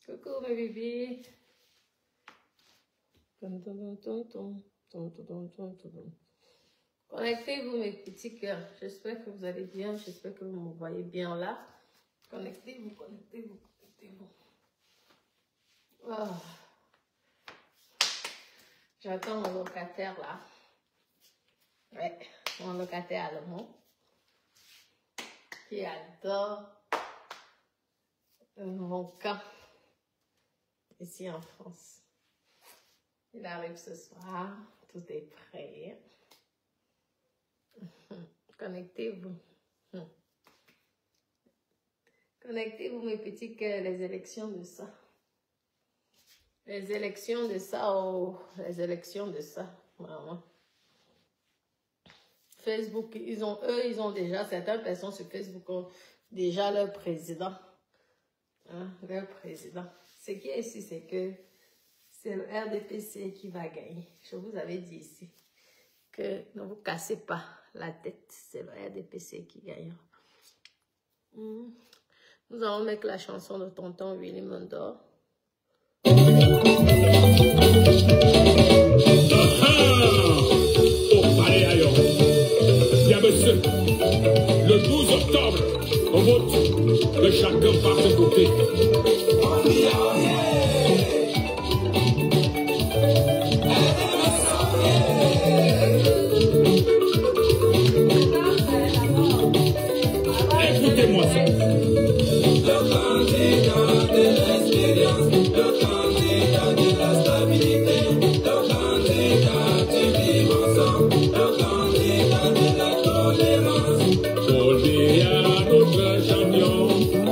Coucou mes bébés. Connectez-vous mes petits cœurs. J'espère que vous allez bien. J'espère que vous me voyez bien là. Connectez-vous, connectez-vous, connectez-vous. Oh. J'attends mon locataire là. Ouais, mon locataire allemand. Qui adore mon camp. Ici en France. Il arrive ce soir. Tout est prêt. Connectez-vous. Connectez-vous mes petits cœurs. Les élections de ça. Les élections de ça. Oh, les élections de ça. Vraiment. Facebook, ils ont déjà, certaines personnes sur Facebook ont déjà leur président. Hein, leur président. Ce qui est ici, c'est que c'est le RDPC qui va gagner. Je vous avais dit ici que ne vous cassez pas la tête. C'est le RDPC qui gagnera. Nous allons mettre la chanson de tonton Willy Mondor. Le 12 octobre, on vote que chacun part de côté. Écoutez-moi ça. Le candidat de l'expérience, le candidat de la stabilité, le candidat du vivre ensemble, le candidat de la tolérance. Aujourd'hui à notre champion,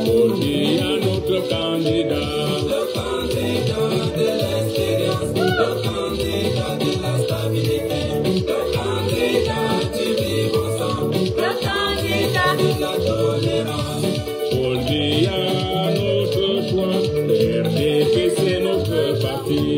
aujourd'hui à notre candidat. Le candidat de l'expérience, le candidat de la stabilité, le candidat du vivre ensemble, le candidat de la tolérance. Aujourd'hui à notre choix, RDP c'est notre parti.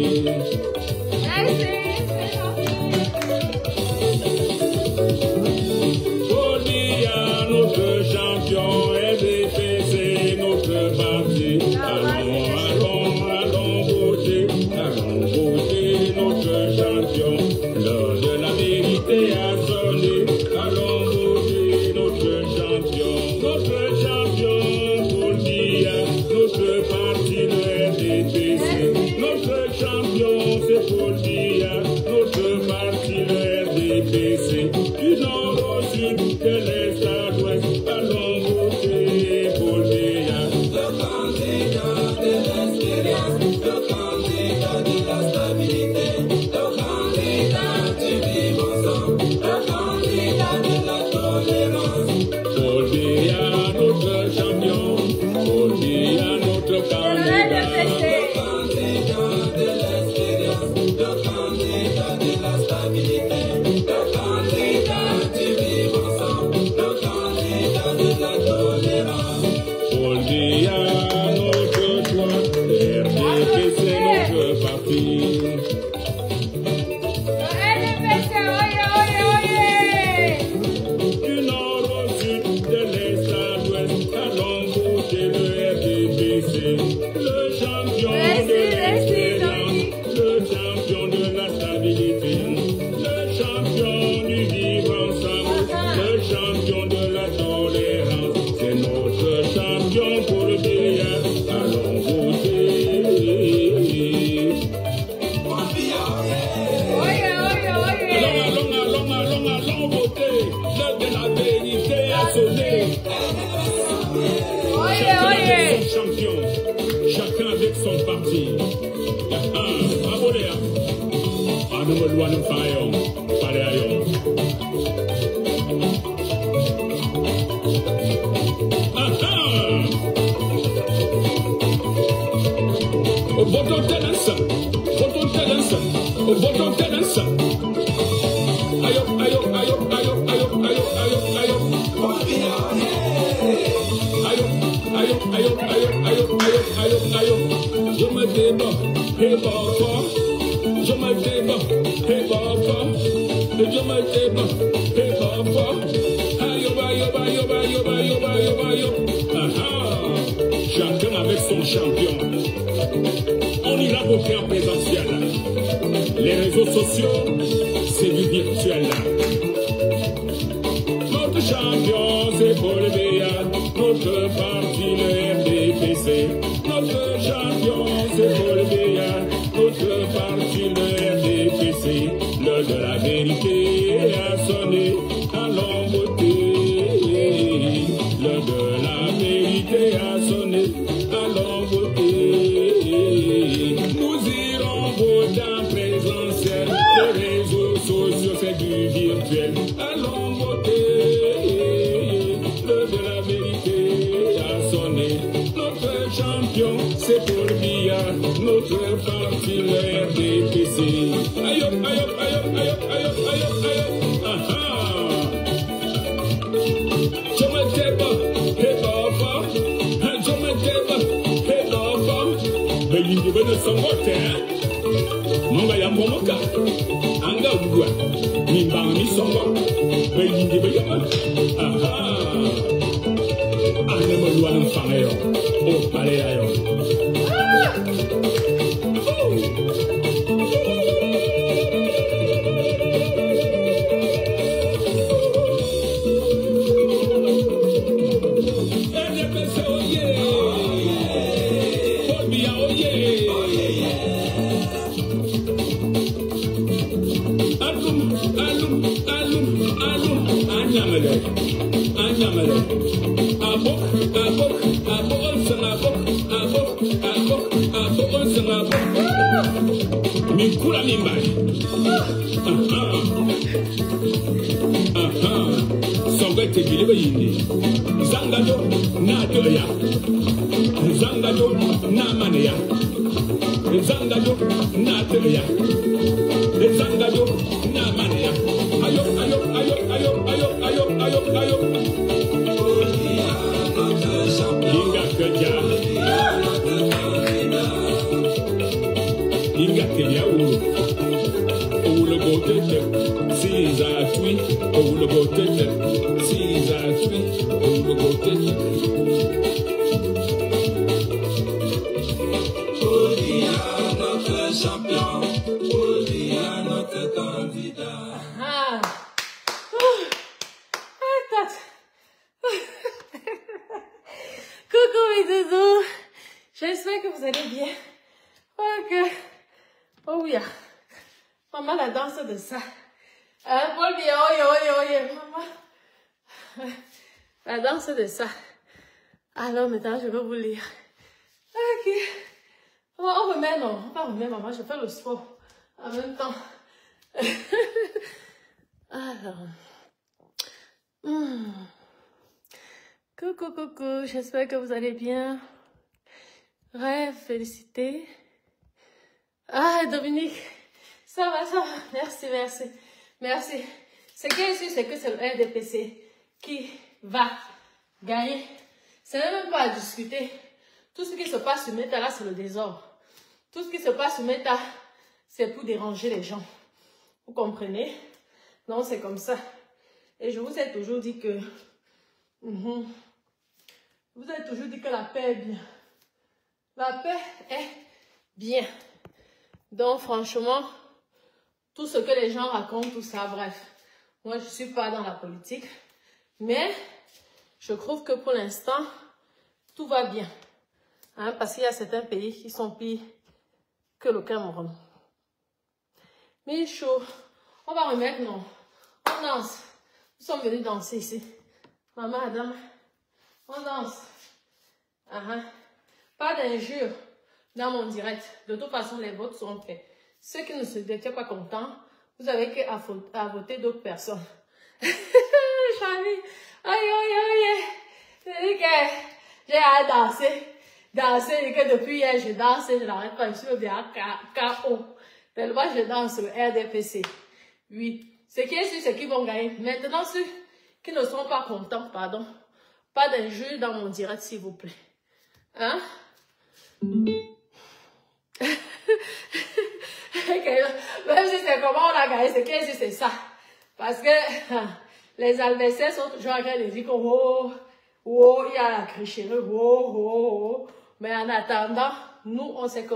Chacun avec son champion. On ira voter en présentiel. Les réseaux sociaux, c'est du virtuel. Notre champion, c'est Paul Biya, notre parti, le RDPC. Notre champion, c'est Paul Biya, notre parti, le RDPC. L'heure de la vérité a sonné, allons voter. L'heure de la vérité a sonné, allons voter. Nous irons voter en présentiel. Les réseaux sociaux, c'est du virtuel. Allons voter. L'heure de la vérité a sonné. Notre champion, c'est Paul Biya, notre parti, le RDPC. Aïe, aïe, aïe, aïe, aïe, aïe, aïe, aïe. Ah ah. Je me tèbe, head over. Je me tèbe, head over. Mais il devait ne s'en voter. Manga ya momoka. Anga ugwa. Nimba mi songo. Mais il devait y avoir. Ah ah. Ane mo luwa n'fanga yo. O pale ya yo. Mikula mimbali. Songete bilebe yindi. Zangajo na doya. Zangajo na mania. Zangajo na doya. Zangajo na mania. Ayo ayo ayo ayo ayo ayo ayo ayo. Inga keja. Inga keja ou le botete. Si a tui ou le botete. Si a tui ou le botete. Paul Biya, notre champion. Paul Biya, notre candidat. Ah. Coucou mes doudous. J'espère que vous allez bien. Ok. Oh oui. Maman, la danse de ça. Paul Biya, oye, maman. La danse de ça. Alors maintenant, je vais vous lire. Ok. On remet, non. On va remettre, maman. Je fais le sport en même temps. Alors. Coucou. J'espère que vous allez bien. Rêve, félicité. Ah, Dominique. Ça va. Merci. Ce qui est sûr, c'est que c'est le RDPC qui va gagner. Ce n'est même pas à discuter. Tout ce qui se passe sur Meta, là, c'est le désordre. Tout ce qui se passe sur Meta, c'est pour déranger les gens. Vous comprenez? Non, c'est comme ça. Et je vous ai toujours dit que... Vous avez toujours dit que la paix est bien. La paix est bien. Donc, franchement... Tout ce que les gens racontent, tout ça, bref. Moi, je ne suis pas dans la politique. Mais, je trouve que pour l'instant, tout va bien. Hein, parce qu'il y a certains pays qui sont pires que le Cameroun. Mais chaud. On va remettre, non. On danse. Nous sommes venus danser ici. Maman, Adam, on danse. Pas d'injures dans mon direct. De toute façon, les votes sont faits. Ceux qui ne se étaient pas contents, vous avez qu'à voter d'autres personnes. Charlie, aïe. J'ai à danser. Et que depuis hier, je danse et je n'arrête pas. Je suis bien KO. Tellement je danse le RDPC. Oui. Ce qui est sûr, c'est qu'ils vont gagner. Maintenant, ceux qui ne sont pas contents, pardon, pas d'injures dans mon direct, s'il vous plaît. Hein? Même si c'est comment on a gagné, c'est qui est sûr, c'est ça. Parce que les adversaires sont toujours en train de dire que il y a la cricherie, Mais en attendant, nous, on sait que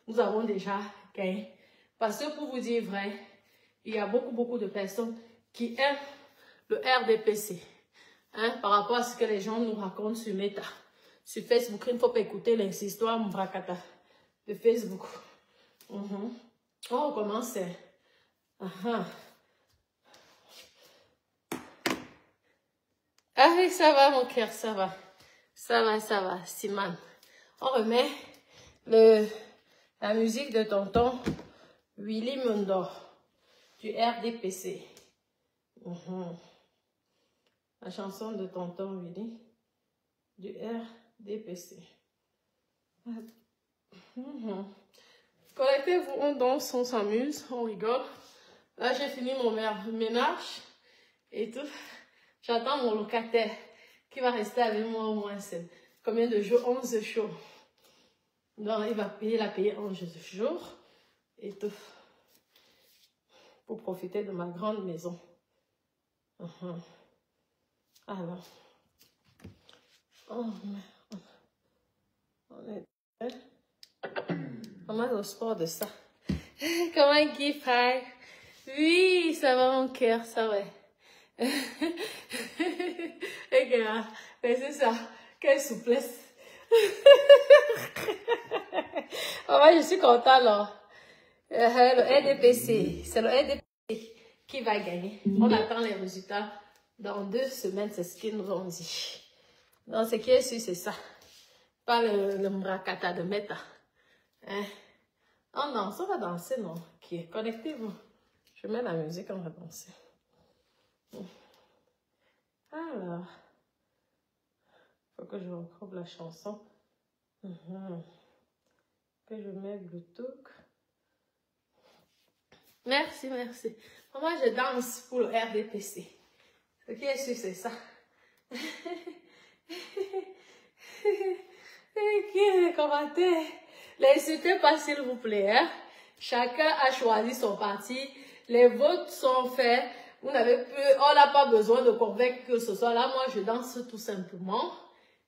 nous avons déjà gagné. Parce que pour vous dire vrai, il y a beaucoup de personnes qui aiment le RDPC. Hein, par rapport à ce que les gens nous racontent sur Meta. Sur Facebook, il ne faut pas écouter les histoires Mbrakata de Facebook. On recommence. Ah oui, ça va mon cœur, ça va. Ça va, Simon. On remet la musique de tonton Willy Mondor du RDPC. La chanson de tonton Willy du RDPC. Connectez-vous, on danse, on s'amuse, on rigole. Là, j'ai fini mon ménage et tout. J'attends mon locataire qui va rester avec moi au moins combien de jours? 11 jours. Donc, il a payé 11 jours et tout. Pour profiter de ma grande maison. Alors. On est... On a le sport de ça. Comment il kiffe? Oui, ça va mon cœur, ça va. Regarde, mais c'est ça. Quelle souplesse. Je suis contente alors. Le RDPC, c'est le RDPC qui va gagner. On attend les résultats dans 2 semaines, c'est ce qu'ils nous ont dit. Donc, ce qui est sûr, c'est ça. Pas le Mbrakata de Meta. Hein? Oh non, ça va danser, non? Ok, connectez-vous. Je mets la musique, on va danser. Alors, faut que je retrouve la chanson. Que je mette Bluetooth. Merci. Moi, je danse pour le RDPC. Ce qui est sûr, c'est ça. Les commentaires. N'hésitez pas, s'il vous plaît. Hein? Chacun a choisi son parti. Les votes sont faits. On n'a pas besoin de convaincre que ce soit là. Moi, je danse tout simplement.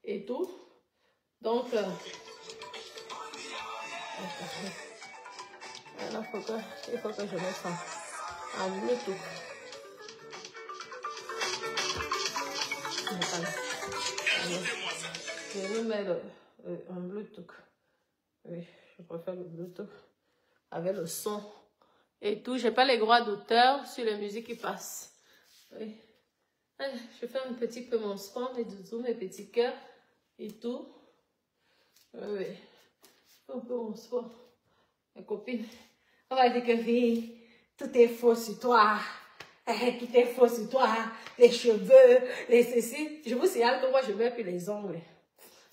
Et tout. Donc, alors, il faut que je mette ça en Bluetooth. Je vais mettre un Bluetooth. Oui, je préfère le Bluetooth avec le son et tout. J'ai pas les droits d'auteur sur les musiques qui passent. Oui. Je fais un petit peu mon spam, mes doudous, mes petits cœurs et tout. Oui. Un peu mon spam. Mes copines, on va dire que oui, tout est faux sur toi. Tout est faux sur toi. Les cheveux, les ceci. Je vous signale que moi, je ne mets plus les ongles.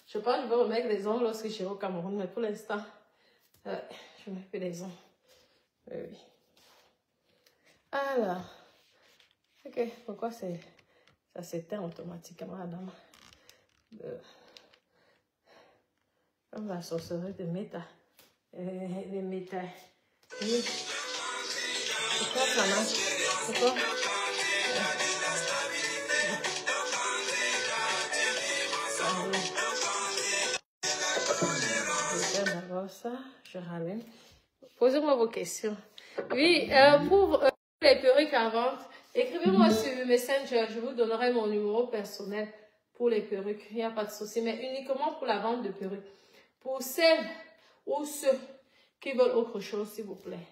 Je pense que je vais remettre les ongles lorsque je serai au Cameroun, mais pour l'instant, je ne mets plus les ongles. Oui. Alors, ok, pourquoi ça s'éteint automatiquement, madame? Comme la sorcellerie de Meta. Les Meta. Oui. Pourquoi ça marche? Pourquoi? Je vais d'abord ça, je rallume. Posez-moi vos questions. Oui, pour les perruques à vente, écrivez-moi sur Messenger, je vous donnerai mon numéro personnel pour les perruques. Il n'y a pas de souci, mais uniquement pour la vente de perruques. Pour celles ou ceux qui veulent autre chose, s'il vous plaît.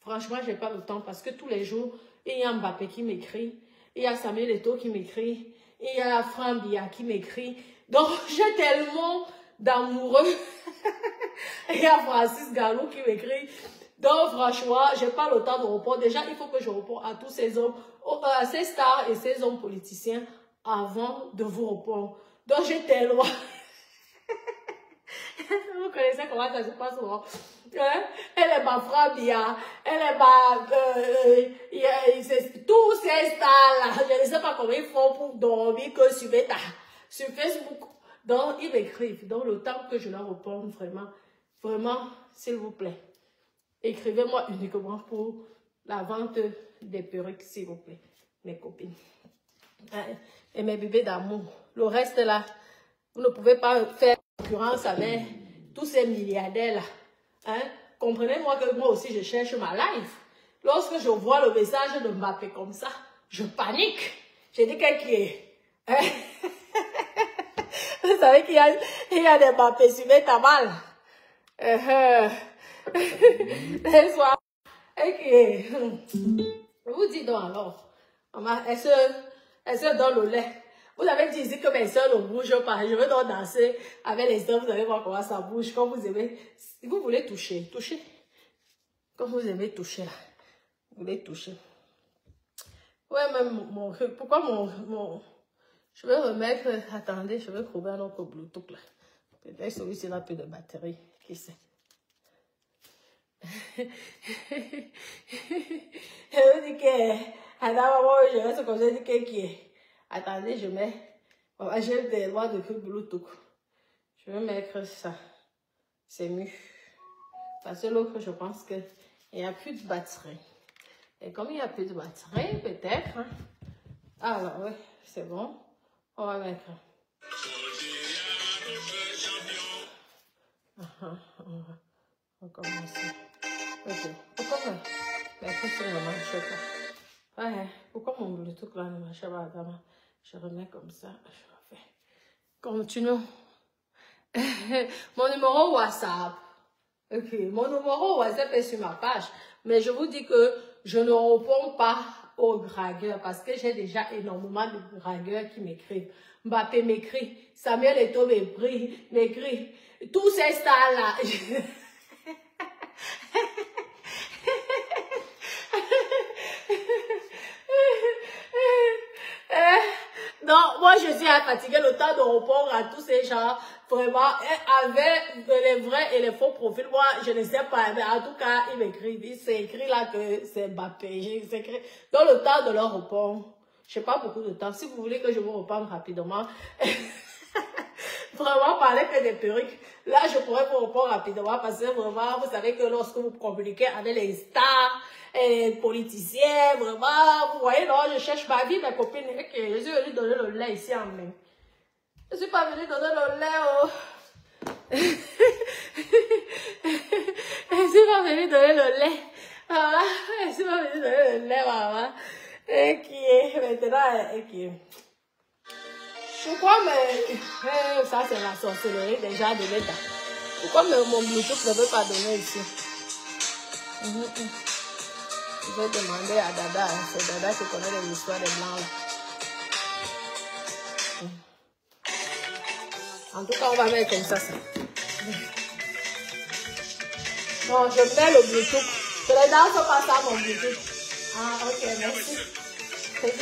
Franchement, je n'ai pas le temps parce que tous les jours, il y a Mbappé qui m'écrit, il y a Samuel Eto'o qui m'écrit, il y a Franck Bia qui m'écrit. Donc, j'ai tellement d'amoureux. Il y a Francis Gallo qui m'écrit. Donc, franchement, je n'ai pas le temps de répondre. Déjà, il faut que je réponde à tous ces hommes, à ces stars et ces hommes politiciens avant de vous répondre. Donc, j'ai tellement... Vous connaissez comment ça se passe souvent. Elle est ma Frabia, elle est ma... tous ces stars-là, je ne sais pas comment ils font pour dormir que sur Meta, sur Facebook. Donc, ils m'écrivent. Donc, le temps que je leur réponds, vraiment, s'il vous plaît, écrivez-moi uniquement pour la vente des perruques, s'il vous plaît, mes copines. Et mes bébés d'amour. Le reste, là, vous ne pouvez pas faire concurrence avec tous ces milliardaires-là. Hein? Comprenez-moi que moi aussi, je cherche ma life. Lorsque je vois le message de Mbappé comme ça, je panique. J'ai dit qu'est-ce qui est. Hein? Vous savez qu'il y a des Mbappé sur Metamal. Laisse-moi. Et vous dites donc alors, maman, elle se donne le lait. Vous avez dit ici que mes soeurs ne bougent pas. Je veux donc danser avec les soeurs. Vous allez voir comment ça bouge. Comme vous aimez. Si vous voulez toucher, touchez. Comme vous aimez toucher là. Vous voulez toucher. Ouais, même pourquoi mon... Je vais remettre... Attendez, je vais trouver un autre Bluetooth là. Peut-être celui-ci n'a plus de batterie. Qui sait? Je vous dis que... Attends, je vais se comme ça, je dis qui est. Attendez, je mets... J'ai des droits de Bluetooth. Je vais mettre ça. C'est mieux. Parce que l'autre, je pense qu'il n'y a plus de batterie. Et comme il n'y a plus de batterie, peut-être... Hein? Alors, oui, c'est bon. On va mettre... On va recommencer. Ok. Pourquoi ça ne marche pas? Ouais, pourquoi mon Bluetooth là ne marche pas? Je remets comme ça. Je refais. Continuons. Mon numéro WhatsApp. Ok. Mon numéro WhatsApp est sur ma page. Mais je vous dis que je ne réponds pas aux dragueurs parce que j'ai déjà énormément de dragueurs qui m'écrivent. Mbappé m'écrit. Samuel Eto'o m'écrit. Tous ces stars-là. Non, moi je suis fatiguée le temps de répondre à tous ces gens, vraiment, avec les vrais et les faux profils. Moi, je ne sais pas, mais en tout cas, ils m'écrivent, c'est écrit là que c'est Mbappé. Dans le temps de leur répondre, je n'ai pas beaucoup de temps. Si vous voulez que je vous réponde rapidement, vraiment parler que des perruques, là je pourrais vous répondre rapidement parce que vraiment, vous savez que lorsque vous communiquez avec les stars, et politiciens, vraiment, vous voyez, non, je cherche ma vie, mes copines, je suis venue donner le lait ici en main. Je suis pas venue donner le lait, oh. Je suis pas venue donner le lait. Voilà, je suis pas venue donner le lait, maman. Et qui est, maintenant, et qui est. Pourquoi, mais, ça c'est la sorcellerie déjà de l'État. Pourquoi mon Bluetooth ne veut pas donner ici? Je vais demander à Dada, c'est Dada qui connaît les histoires des blancs là. En tout cas, on va mettre comme ça. Non, je mets le Bluetooth. Je ne danse pas ça, mon Bluetooth. Ah, ok, merci. Ok.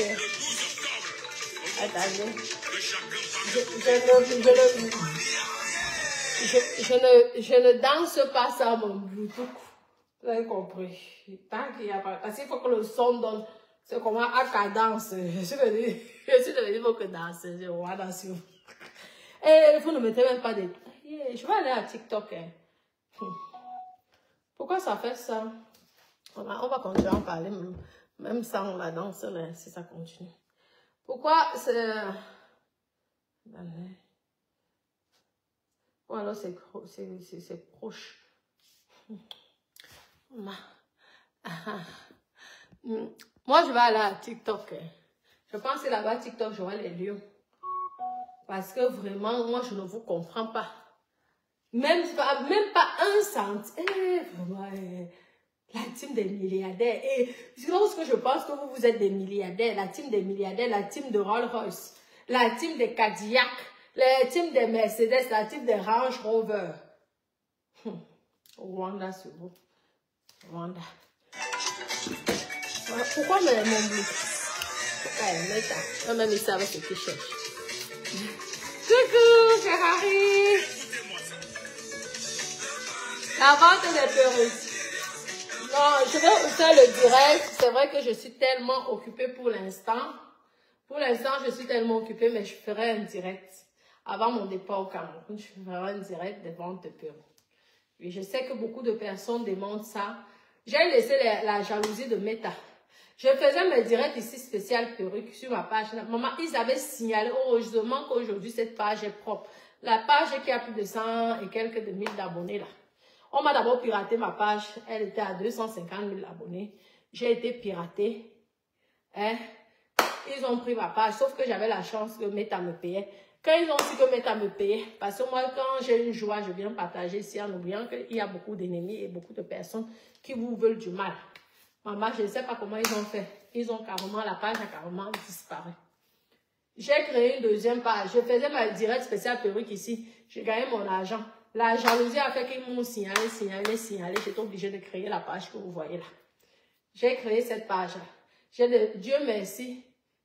Attendez. Je ne danse pas ça, mon Bluetooth. Vous avez compris. Tant qu'il n'y a pas... Parce qu'il faut que le son donne... C'est comment à cadence. Je suis devenue il faut que danse. Je vois danser. Et vous ne mettez même pas des... Je vais aller à TikTok. Hein. Pourquoi ça fait ça? On va continuer à en parler. Même sans la danse, là, si ça continue. Pourquoi c'est... Ou alors c'est proche. Moi, je vais aller à TikTok. Je pense que là-bas, TikTok, j'aurai les lions. Parce que vraiment, moi, je ne vous comprends pas. Même pas un centime. Vraiment, la team des milliardaires. Et lorsque je pense que vous êtes des milliardaires, la team des milliardaires, la team de Rolls-Royce, la team des Cadillac, la team des Mercedes, la team des Range Rover. Rwanda, c'est beau. Rwanda. Pourquoi mon bleu? Pourquoi elle met ça? Même ils savent ce qu'ils cherchent. Coucou, Ferrari! La vente des perruques. Non, je vais faire le direct. C'est vrai que je suis tellement occupée pour l'instant. Pour l'instant, je suis tellement occupée, mais je ferai un direct. Avant mon départ au Cameroun, je ferai un direct des ventes de perruques. Et je sais que beaucoup de personnes demandent ça. J'ai laissé la jalousie de Meta. Je faisais mes directs ici spécial perruque sur ma page. Maman, ils avaient signalé heureusement qu'aujourd'hui cette page est propre. La page qui a plus de 100 et quelques de 1000 d'abonnés là. On m'a d'abord piraté ma page. Elle était à 250 000 abonnés. J'ai été piratée. Hein? Ils ont pris ma page. Sauf que j'avais la chance que Meta me payait. Quand ils ont su que Meta me payait, parce que moi, quand j'ai une joie, je viens partager ici en oubliant qu'il y a beaucoup d'ennemis et beaucoup de personnes qui vous veulent du mal. Maman, je ne sais pas comment ils ont fait. Ils ont carrément, la page a carrément disparu. J'ai créé une deuxième page. Je faisais ma direct spéciale perruque ici. J'ai gagné mon argent. La jalousie a fait qu'ils m'ont signalé. J'étais obligée de créer la page que vous voyez là. J'ai créé cette page-là. Dieu merci.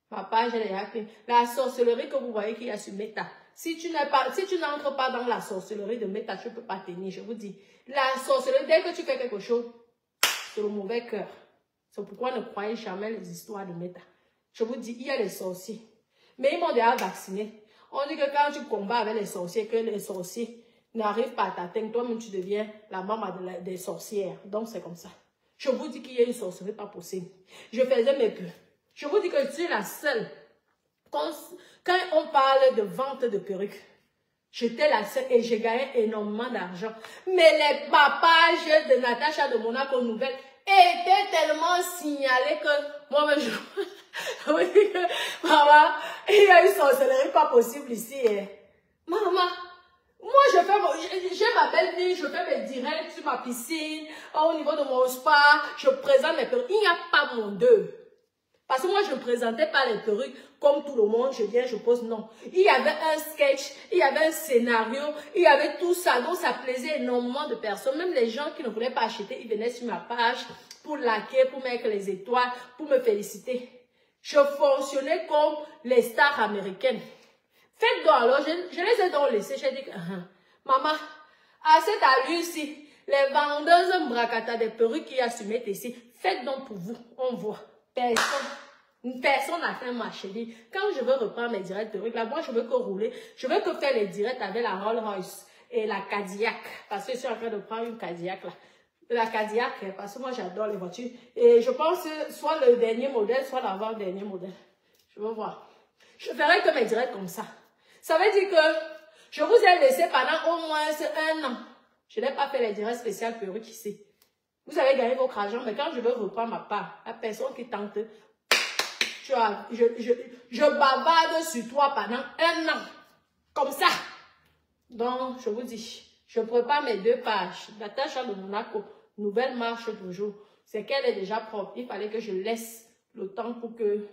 Ma page, elle est active. La sorcellerie que vous voyez qu'il y a sur Meta. Si tu n'entres pas dans la sorcellerie de Meta, tu ne peux pas tenir. Je vous dis. La sorcellerie, dès que tu fais quelque chose, c'est le mauvais cœur. C'est pourquoi ne croyez jamais les histoires de Meta. Je vous dis, il y a les sorciers. Mais ils m'ont déjà vacciné. On dit que quand tu combats avec les sorciers, que les sorciers n'arrivent pas à t'atteindre, toi-même tu deviens la maman des sorcières. Donc c'est comme ça. Je vous dis qu'il y a une sorcellerie pas possible. Je faisais mes peurs. Je vous dis que je suis la seule. Quand on parle de vente de perruques, j'étais la seule et j'ai gagné énormément d'argent. Mais les papages de Natacha de Monaco Nouvelle étaient tellement signalés que moi-même je vous dis que maman, il y a une sorcellerie pas possible ici. Hein. Maman, moi j'ai ma belle vie, je fais mes directs sur ma piscine, au niveau de mon spa, je présente mes perruques. Il n'y a pas mon deux. Parce que moi, je ne présentais pas les perruques comme tout le monde, je viens, je pose, non. Il y avait un sketch, il y avait un scénario, il y avait tout ça. Donc, ça plaisait énormément de personnes. Même les gens qui ne voulaient pas acheter, ils venaient sur ma page pour liker, pour mettre les étoiles, pour me féliciter. Je fonctionnais comme les stars américaines. Faites donc, alors, je les ai donc laissés. J'ai dit, maman, à cette allure-ci, les vendeuses bracata des perruques qu'il y a sur Meta ici, faites donc pour vous, on voit. Personne n'a fait ma chérie. Quand je veux reprendre mes directs perruques, là, moi, je veux que rouler. Je veux que faire les directs avec la Rolls Royce et la Cadillac. Parce que je suis en train de prendre une Cadillac, là. La Cadillac, parce que moi, j'adore les voitures. Et je pense soit le dernier modèle, soit l'avant-dernier modèle. Je veux voir. Je ferai que mes directs comme ça. Ça veut dire que je vous ai laissé pendant au moins 1 an. Je n'ai pas fait les directs spéciaux perruques ici. Vous avez gagné votre argent, mais quand je veux reprendre ma part, la personne qui tente, je bavarde sur toi pendant 1 an. Comme ça. Donc, je vous dis, je prépare mes 2 pages. Natacha de Monaco, nouvelle marche toujours. C'est qu'elle est déjà propre. Il fallait que je laisse le temps pour que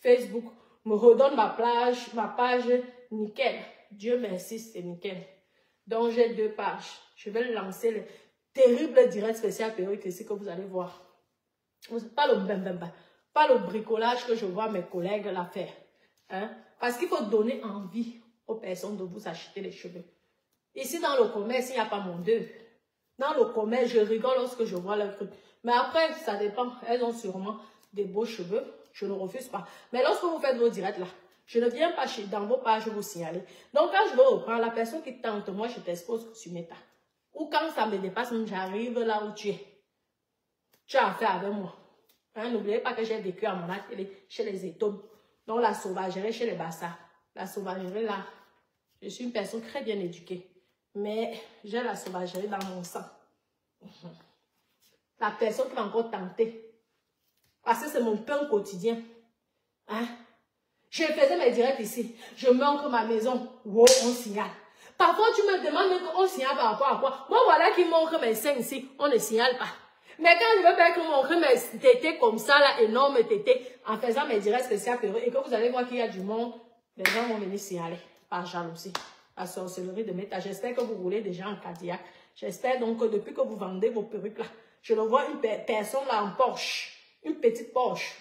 Facebook me redonne ma page nickel. Dieu merci, c'est nickel. Donc, j'ai 2 pages. Je vais lancer le terrible direct spécial perruque ici que vous allez voir. Pas le bricolage que je vois mes collègues là faire. Hein? Parce qu'il faut donner envie aux personnes de vous acheter les cheveux. Ici, dans le commerce, il n'y a pas mon deux. Dans le commerce, je rigole lorsque je vois leurs trucs. Mais après, ça dépend. Elles ont sûrement des beaux cheveux. Je ne refuse pas. Mais lorsque vous faites vos directs là, je ne viens pas dans vos pages vous signaler. Donc, quand je veux reprendre la personne qui tente, moi, je t'expose sur Meta. Ou quand ça me dépasse, j'arrive là où tu es. Tu as affaire avec moi. Hein, n'oubliez pas que j'ai vécu à mon atelier chez les Étones. Donc la sauvagerie chez les Bassards. La sauvagerie là, je suis une personne très bien éduquée. Mais j'ai la sauvagerie dans mon sang. La personne qui va encore tenter. Parce que c'est mon pain quotidien. Hein? Je faisais mes directs ici. Je montre ma maison. Wow, on signale. Parfois, tu me demandes qu'on signale par rapport à quoi. Moi, voilà qui montre mes seins ici. On ne signale pas. Mais quand je veux faire que montrer mes tétés comme ça, là, énormes tétés, en faisant mes directs spéciaux et que vous allez voir qu'il y a du monde, les gens vont venir signaler par jalousie. La sorcellerie de Meta. J'espère que vous roulez déjà en Cadillac. J'espère donc que depuis que vous vendez vos perruques là, je le vois une personne là en Porsche. Une petite Porsche.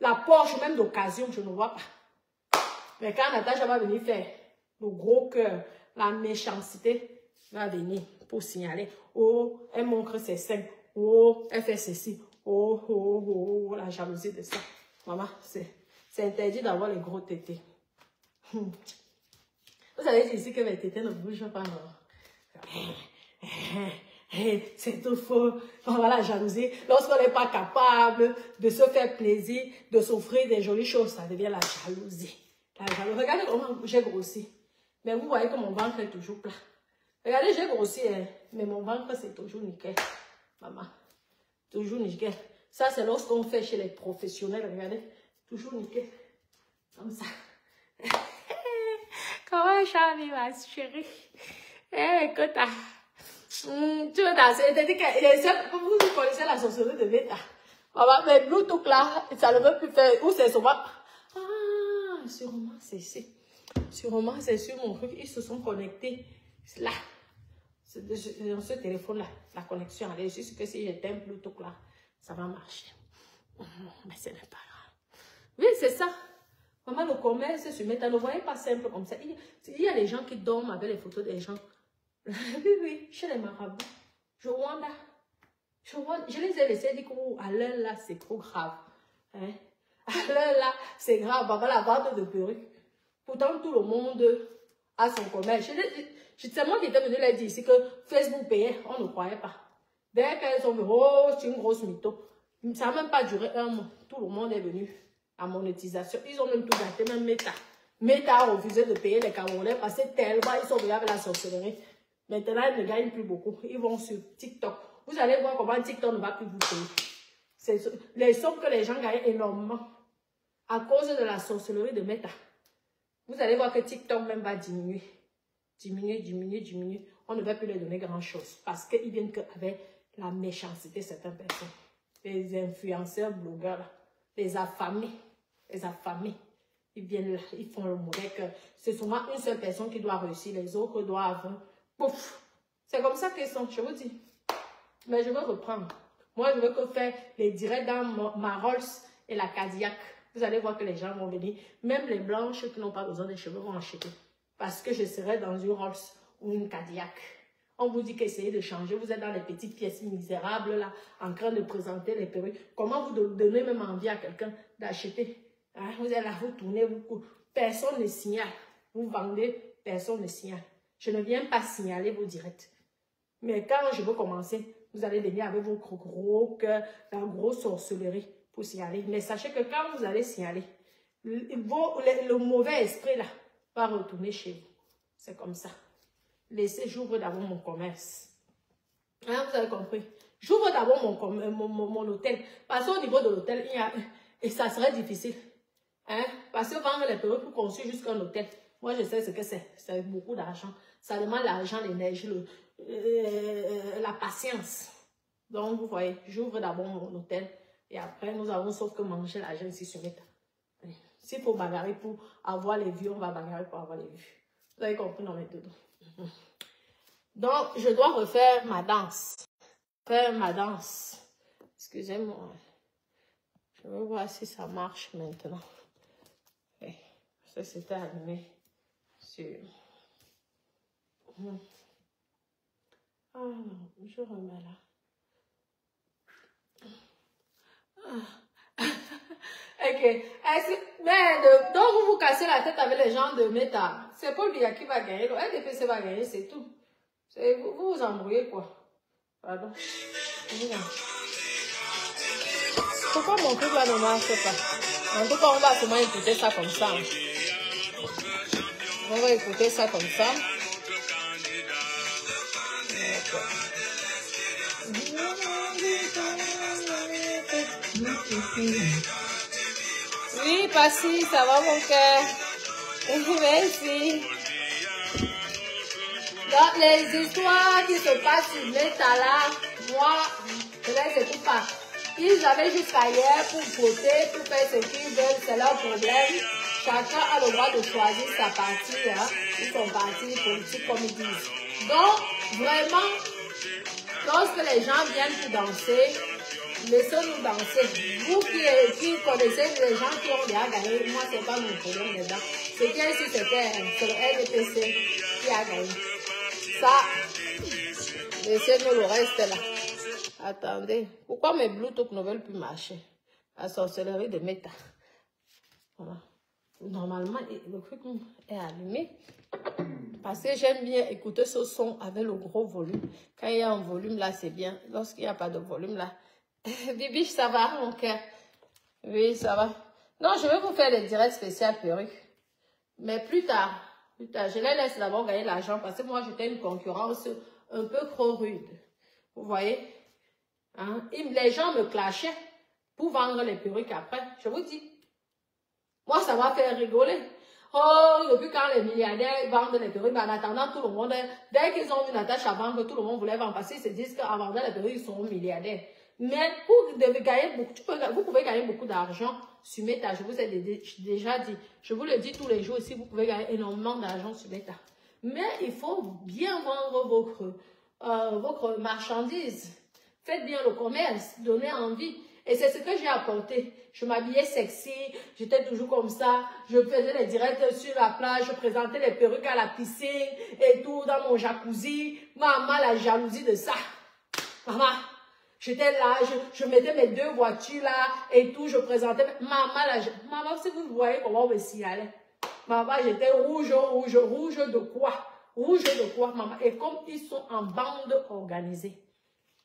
La Porsche même d'occasion, je ne vois pas. Mais quand Natacha va venir faire le gros cœur, la méchanceté va venir pour signaler. Oh, elle montre ses seins. Oh, elle fait ceci. Oh, oh, oh, la jalousie de ça. Maman, c'est interdit d'avoir les gros tétés. Vous savez ici que mes tétés ne bougent pas. C'est tout faux. Voilà la jalousie. Lorsqu'on n'est pas capable de se faire plaisir, de s'offrir des jolies choses, ça devient la jalousie. La jalousie. Regardez comment j'ai grossi. Mais vous voyez que mon ventre est toujours plat. Regardez, j'ai grossi, hein, mais mon ventre, c'est toujours nickel. Maman, toujours nickel. Ça, c'est lorsqu'on fait chez les professionnels, regardez. Toujours nickel. Comme ça. Comment Charlie, ma chérie? Écoute, tu veux danser? Vous connaissez la sorcellerie de Meta. Mais Bluetooth là, ça ne veut plus faire. Où c'est souvent? Ah, sûrement c'est ici. Sûrement c'est sur mon truc. Ils se sont connectés là. Dans ce téléphone là. La connexion. Allez, je suis que si j'éteins Bluetooth là, ça va marcher. Mais ce n'est pas grave. Oui, c'est ça. Maman, le commerce sur Meta, ne voyez pas simple comme ça. Il y a des gens qui dorment avec les photos des gens. Oui, chez les marabouts. Je les ai laissés dire qu'à l'heure là, c'est trop grave. Hein? À l'heure là, c'est grave. On va la vente de perruques. Pourtant, tout le monde a son commerce. C'est moi qui étais venu leur dire ici que Facebook payait. On ne croyait pas. Dès qu'elles sont venues, oh, c'est une grosse mytho. Ça n'a même pas duré un mois. Tout le monde est venu à monétisation. Ils ont même tout gâté, même Meta. Meta a refusé de payer les Camerounais parce que tellement ils sont venus avec la sorcellerie. Maintenant, ils ne gagnent plus beaucoup. Ils vont sur TikTok. Vous allez voir comment TikTok ne va plus vous payer. Les sommes que les gens gagnent énormément à cause de la sorcellerie de Meta. Vous allez voir que TikTok même va diminuer. Diminuer. On ne va plus leur donner grand-chose. Parce qu'ils viennent qu'avec la méchanceté de certaines personnes. Les influenceurs, blogueurs, là, les affamés. Ils viennent là, ils font le mauvais que c'est souvent une seule personne qui doit réussir. Les autres doivent... Pouf! C'est comme ça qu'ils sont, je vous dis. Mais je veux reprendre. Moi, je veux que faire les directs dans ma Rolls et la Cadillac. Vous allez voir que les gens vont venir. Même les blanches qui n'ont pas besoin des cheveux vont acheter. Parce que je serai dans une Rolls ou une Cadillac. On vous dit qu'essayez de changer. Vous êtes dans les petites pièces misérables, là, en train de présenter les perruques. Comment vous donnez même envie à quelqu'un d'acheter? Hein? Vous êtes là, vous tournez, personne ne signale. Vous vendez, personne ne signale. Je ne viens pas signaler vos directs. Mais quand je veux commencer, vous allez venir avec vos gros cœurs, la grosse sorcellerie pour signaler. Mais sachez que quand vous allez signaler, le mauvais esprit là va retourner chez vous. C'est comme ça. Laissez, j'ouvre d'abord mon commerce. Hein, vous avez compris? J'ouvre d'abord mon hôtel. Parce qu'au niveau de l'hôtel, et ça serait difficile. Hein? Parce que vendre les perruques pour construire jusqu'à un hôtel, moi je sais ce que c'est. C'est beaucoup d'argent. Ça demande l'argent, l'énergie, la patience. Donc, vous voyez, j'ouvre d'abord mon hôtel. Et après, nous avons sauf que manger l'argent ici sur Meta. S'il faut bagarrer pour avoir les vues, on va bagarrer pour avoir les vues. Vous avez compris dans mes doudous. Donc, je dois refaire ma danse. Excusez-moi. Je vais voir si ça marche maintenant. Ça, c'était allumé sur... Ah non, je remets là. Ok. Mais donc vous vous cassez la tête avec les gens de Meta. C'est pas lui qui va gagner. Le RDPC va gagner, c'est tout. Vous vous embrouillez quoi? Pardon. Pourquoi mon truc là ne marche pas? En tout cas, on va sûrement écouter ça comme ça. On va écouter ça comme ça. Oui, Passy, ça va mon cœur? Merci. Donc, les histoires qui se passent sur Meta là, moi, je les écoute pas. Ils avaient jusqu'à hier pour voter, pour faire ce qu'ils veulent, c'est leur problème. Chacun a le droit de choisir sa partie, hein, ou son parti politique comme ils disent. Donc, vraiment, lorsque les gens viennent pour danser, laissez-nous danser. Vous qui connaissez les gens qui ont déjà gagné, moi, c'est pas mon problème dedans. Ce qui est ici, c'est le RDPC qui a gagné. Ça, laissez-nous le reste là. Attendez, pourquoi mes Bluetooth ne veulent plus marcher? La sorcellerie de Meta. Voilà. Normalement, le truc est allumé. Parce que j'aime bien écouter ce son avec le gros volume. Quand il y a un volume là, c'est bien. Lorsqu'il n'y a pas de volume là. Bibiche, ça va, mon cœur? Oui, ça va. Non, je vais vous faire les directs spéciaux perruques. Mais plus tard, Putain, je les laisse d'abord gagner l'argent parce que moi, j'étais une concurrence un peu trop rude. Vous voyez? Hein? Les gens me clashaient pour vendre les perruques après. Je vous dis. Moi, ça m'a fait rigoler. Oh, depuis quand les milliardaires vendent les perruques, en attendant tout le monde, dès qu'ils ont une attache à vendre, tout le monde voulait vendre parce qu'ils se disent qu'en vendant les perruques, ils sont milliardaires. Mais vous devez gagner beaucoup, vous pouvez gagner beaucoup d'argent sur Meta. Je vous ai déjà dit, je vous le dis tous les jours ici, vous pouvez gagner énormément d'argent sur Meta. Mais il faut bien vendre votre marchandise. Faites bien le commerce, donnez envie. Et c'est ce que j'ai apporté. Je m'habillais sexy, j'étais toujours comme ça. Je faisais les directs sur la plage, je présentais les perruques à la piscine et tout dans mon jacuzzi. Maman, la jalousie de ça. Maman, j'étais là, je mettais mes 2 voitures là et tout, je présentais. Maman, si vous voyez comment on me signalait. Maman, j'étais rouge de quoi? Rouge de quoi, maman? Et comme ils sont en bande organisée.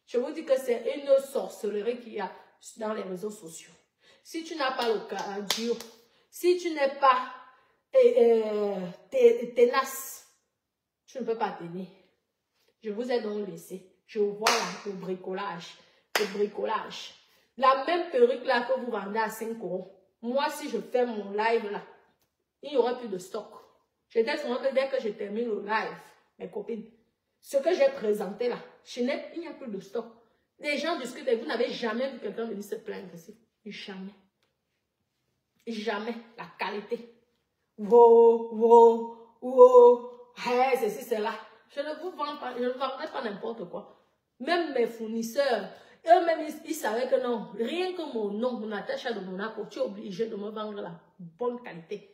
Je vous dis que c'est une sorcellerie qu'il y a dans les réseaux sociaux. Si tu n'as pas le cœur dur, si tu n'es pas tenace, tu ne peux pas tenir. Je vous ai donc laissé. Je vois là le bricolage. Le bricolage. La même perruque là que vous vendez à 5 €. Moi, si je fais mon live là, il n'y aura plus de stock. J'étais souvent que dès que je termine le live, mes copines, ce que j'ai présenté là, il n'y a plus de stock. Les gens discutent et vous n'avez jamais vu quelqu'un venir se plaindre ici. Jamais. Jamais. La qualité. Hey, ceci, c'est là. Je ne vous vends pas, je ne vendrai pas n'importe quoi. Même mes fournisseurs, eux-mêmes, ils savaient que non, rien que mon nom, mon attache de Monaco, tu es obligé de me vendre la bonne qualité.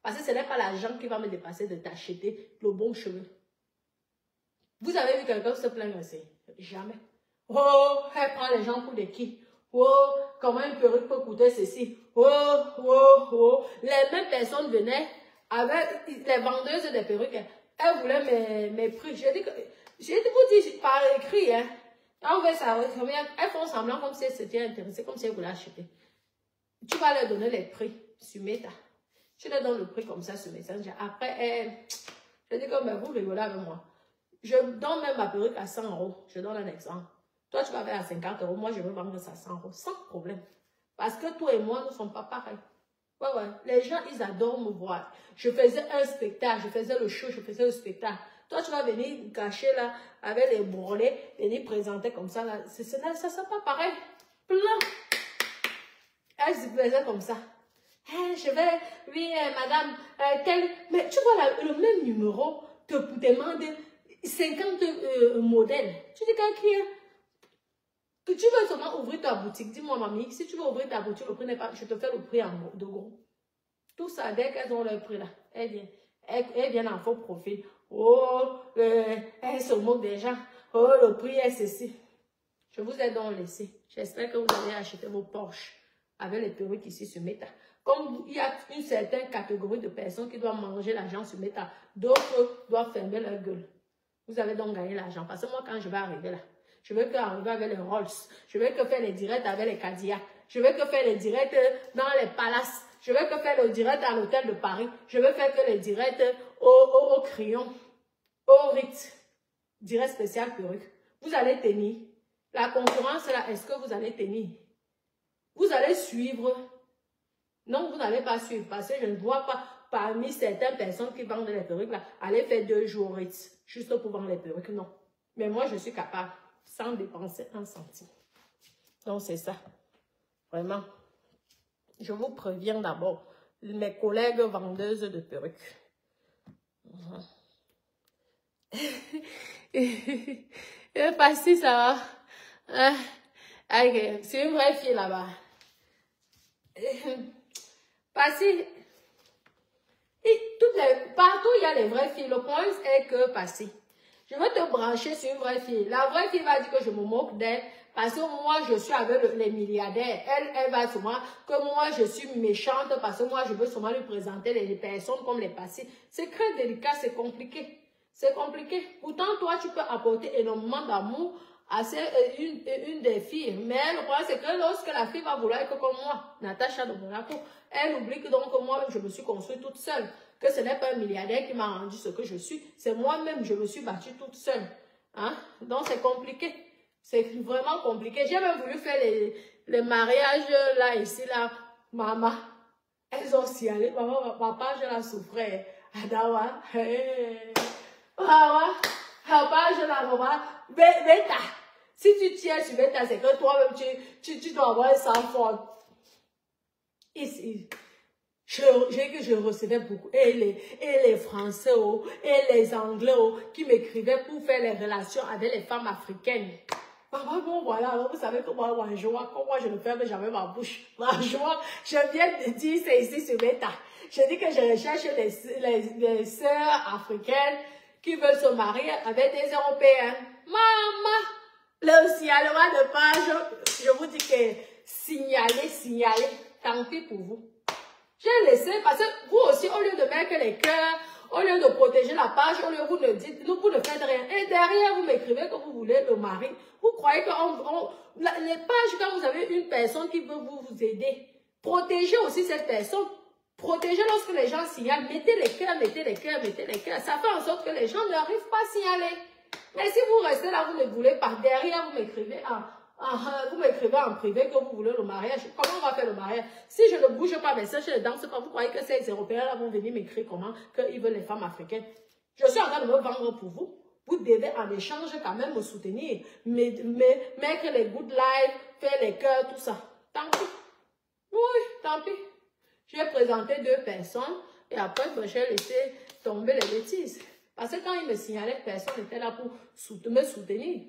Parce que ce n'est pas l'argent qui va me dépasser de t'acheter le bon cheveu. Vous avez vu quelqu'un se plaindre aussi? Jamais. Oh, elle prend les gens pour des qui? Oh, comment une perruque peut coûter ceci? Les mêmes personnes venaient avec les vendeuses des perruques. Elles voulaient mes prix. J'ai dit vous dis par écrit, hein. On veut savoir combien. Elles font semblant comme si elles s'étaient intéressées, comme si elles voulaient acheter. Tu vas leur donner les prix sur Meta. Tu leur donnes le prix comme ça sur Messenger. Après, je dis comme vous rigolez avec moi. Je donne même ma perruque à 100 €. Je donne un exemple. Toi, tu vas faire à 50 €. Moi, je veux vendre ça à 100 €. Sans problème. Parce que toi et moi, nous ne sommes pas pareils. Ouais. Les gens, ils adorent me voir. Je faisais un spectacle. Je faisais le show. Je faisais le spectacle. Toi, tu vas venir cacher là, avec les bourrelets, venir présenter comme ça. Là. Ça ne sera pas pareil. Plein. Elle se faisait comme ça. Hey, je vais, oui, madame, mais tu vois là, le même numéro te demande 50 modèles. Tu dis que tu veux seulement ouvrir ta boutique. Dis-moi, mamie, si tu veux ouvrir ta boutique, le prix n'est pas, je te fais le prix de gros. Tout ça, dès qu'elles ont leur prix là, elles viennent en faux profil. Oh, elles se moquent des gens. Oh, le prix est ceci. Je vous ai donc laissé. J'espère que vous allez acheter vos Porsche avec les perruques ici sur Meta. Comme il y a une certaine catégorie de personnes qui doivent manger l'argent sur Meta, d'autres doivent fermer leur gueule. Vous avez donc gagné l'argent. Parce que moi, quand je vais arriver là, je veux qu'arriver avec les Rolls. Je veux que faire les directs avec les Cadillac. Je veux que faire les directs dans les palaces. Je veux que faire le direct à l'hôtel de Paris. Je veux faire que les directs au crayon, au Ritz. Direct spécial perruque. Vous allez tenir. La concurrence là, est-ce que vous allez tenir? Vous allez suivre. Non, vous n'allez pas suivre. Parce que je ne vois pas parmi certaines personnes qui vendent les perruques là, aller faire 2 jours au Ritz. Juste pour vendre les perruques. Non. Mais moi, je suis capable. Sans dépenser 1 centime. Donc, c'est ça. Vraiment. Je vous préviens d'abord. Mes collègues vendeuses de perruques. Pas si ça va. C'est une vraie fille là-bas. Passy. Partout, il y a les vraies filles. Le point est que Passy. Je vais te brancher sur une vraie fille. La vraie fille va dire que je me moque d'elle parce que moi, je suis avec les milliardaires. Elle va souvent que moi, je suis méchante parce que moi, je veux souvent lui présenter les personnes comme les passés. C'est très délicat, c'est compliqué. C'est compliqué. Pourtant, toi, tu peux apporter énormément d'amour à une des filles. Mais le problème, c'est que lorsque la fille va vouloir être comme moi, Natacha de Monaco, elle oublie que donc moi, je me suis construite toute seule. que ce n'est pas un milliardaire qui m'a rendu ce que je suis. C'est moi-même, je me suis battue toute seule. Hein? Donc, c'est compliqué. C'est vraiment compliqué. J'ai même voulu faire les mariages là, ici, là. Maman, elles ont signalé. Maman, papa, je la souffrais. Adawa. Maman, papa, je la maman. Beta. Si tu tiens sur Beta, c'est que toi-même, tu dois avoir un sang fort. Ici. Je recevais beaucoup, et les Français, et les Anglais, qui m'écrivaient pour faire les relations avec les femmes africaines. Maman, bon, voilà, vous savez comment moi je ne ferme jamais ma bouche. Je viens de dire, c'est ici sur Meta. Je dis que je recherche les sœurs africaines qui veulent se marier avec des Européens. Maman, le signalement de page, je vous dis que signaler, tant pis pour vous. J'ai laissé, parce que vous aussi, au lieu de mettre les cœurs, au lieu de protéger la page, au lieu vous ne dites, vous ne faites rien. Et derrière, vous m'écrivez que vous voulez le mari. Vous croyez que les pages, quand vous avez une personne qui veut vous aider, protégez aussi cette personne. Protégez lorsque les gens signalent. Mettez les cœurs, mettez les cœurs, mettez les cœurs. Ça fait en sorte que les gens n'arrivent pas à signaler. Mais si vous restez là, vous ne voulez pas. Derrière, vous m'écrivez en privé que vous voulez le mariage. Comment on va faire le mariage? Si je ne bouge pas mes soeurs, je ne danse pas, vous croyez que ces Européens-là vont venir m'écrire comment qu'ils veulent les femmes africaines? Je suis en train de me vendre pour vous. Vous devez en échange quand même me soutenir. Mettre les good lives, faire les cœurs, tout ça. Tant pis. Oui, tant pis. J'ai présenté 2 personnes et après, j'ai laissé tomber les bêtises. Parce que quand ils me signalaient, personne n'était là pour me soutenir.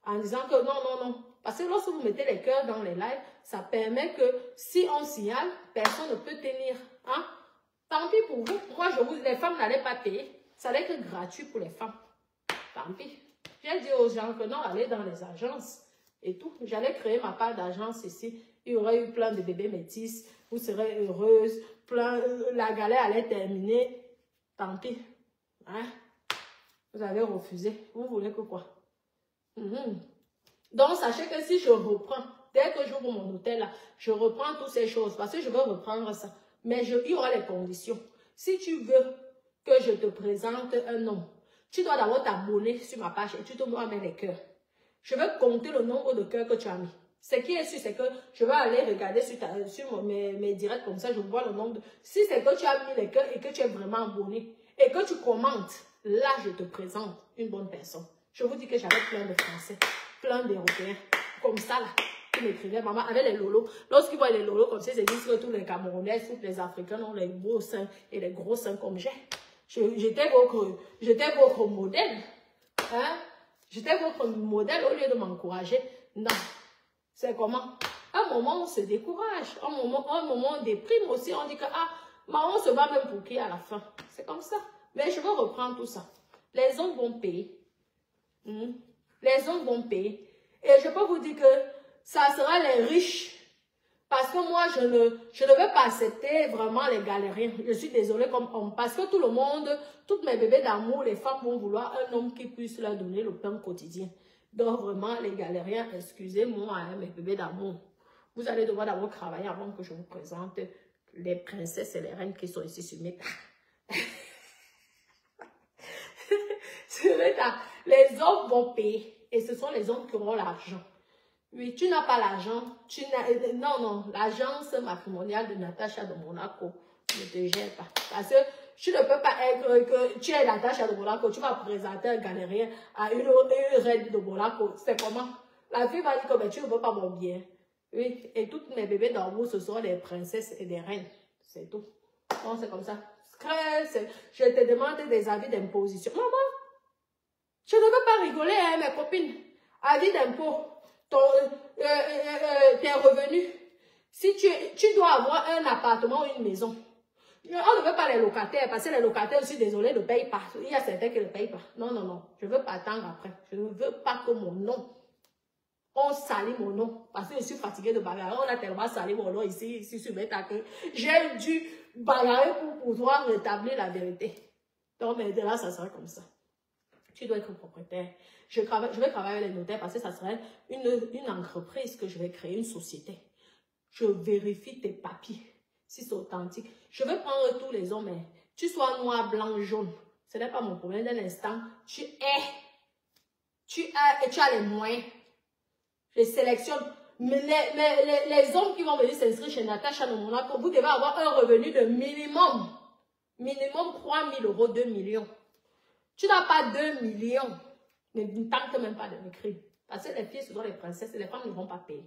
En disant que non. Parce que lorsque vous mettez les cœurs dans les lives, ça permet que si on signale, personne ne peut tenir. Hein? Tant pis pour vous. Moi, les femmes n'allaient pas payer. Ça allait être gratuit pour les femmes. Tant pis. J'ai dit aux gens que non, allez dans les agences et tout. J'allais créer ma part d'agence ici. Il y aurait eu plein de bébés métis. Vous serez heureuse. La galère allait terminer. Tant pis. Hein? Vous avez refusé. Vous voulez que quoi? Donc, sachez que si je reprends, dès que j'ouvre mon hôtel là, je reprends toutes ces choses parce que je veux reprendre ça. Mais il y aura les conditions. Si tu veux que je te présente un nom, tu dois d'abord t'abonner sur ma page et tu dois mettre les cœurs. Je vais compter le nombre de cœurs que tu as mis. Ce qui est sûr, c'est que je vais aller regarder sur mes directs comme ça, je vois le nombre de... Si c'est que tu as mis les cœurs et que tu es vraiment abonné et que tu commentes, là, je te présente une bonne personne. Je vous dis que j'avais plein de Français, plein d'Européens, comme ça là, qui m'écrivaient, maman, avec les lolos. Lorsqu'ils voient les lolos comme ça, ils disent que tous les Camerounais, tous les Africains ont les beaux seins et les gros seins comme j'ai. J'étais votre modèle. Hein? J'étais votre modèle au lieu de m'encourager. Non. C'est comment? À un moment, on se décourage. À un moment, on déprime aussi. On dit que, on se bat même pour qui à la fin. C'est comme ça. Mais je veux reprendre tout ça. Les hommes vont payer. Les hommes vont payer. Et je peux vous dire que ça sera les riches. Parce que moi, je ne veux pas accepter vraiment les galériens. Je suis désolée comme homme. Parce que tout le monde, toutes mes bébés d'amour, les femmes vont vouloir un homme qui puisse leur donner le pain quotidien. Donc vraiment, les galériens, excusez-moi, hein, mes bébés d'amour. Vous allez devoir d'abord travailler avant que je vous présente les princesses et les reines qui sont ici sur Meta. Sur Meta, les hommes vont payer. Et ce sont les hommes qui auront l'argent. Oui, tu n'as pas l'argent. Non, l'agence matrimoniale de Natacha de Monaco ne te gère pas. Parce que tu ne peux pas être que tu es Natacha de Monaco, tu vas présenter un galérien à une reine de Monaco. C'est comment? La fille va dire que tu ne veux pas mon bien. Oui, et toutes mes bébés d'amour, ce sont des princesses et des reines. C'est tout. Donc, c'est comme ça. Je te demande des avis d'imposition. Maman, je ne veux pas rigoler, hein, mes copines. Avis d'impôt. Tes revenus. Si tu dois avoir un appartement ou une maison, on ne veut pas les locataires, parce que les locataires, je suis désolée, ne payent pas. Il y a certains qui ne payent pas. Non. Je ne veux pas attendre après. Je ne veux pas que mon nom, on salit mon nom. Parce que je suis fatiguée de bagarrer. On a tellement sali mon nom ici sur Meta que j'ai dû bagarrer pour pouvoir rétablir la vérité. Donc, mais de là, ça sera comme ça. Tu dois être propriétaire. Je vais travailler avec les notaires parce que ça serait une entreprise que je vais créer, une société. Je vérifie tes papiers, si c'est authentique. Je vais prendre tous les hommes Tu sois noir, blanc, jaune. Ce n'est pas mon problème d'un instant. Tu as les moyens. Je sélectionne. Mais les hommes qui vont venir s'inscrire chez Natacha Nomona, vous devez avoir un revenu de minimum 3 000 euros, 2 millions. Tu n'as pas 2 millions. Ne tente même pas de m'écrire. Parce que les filles, ce sont les princesses et les femmes ne vont pas payer.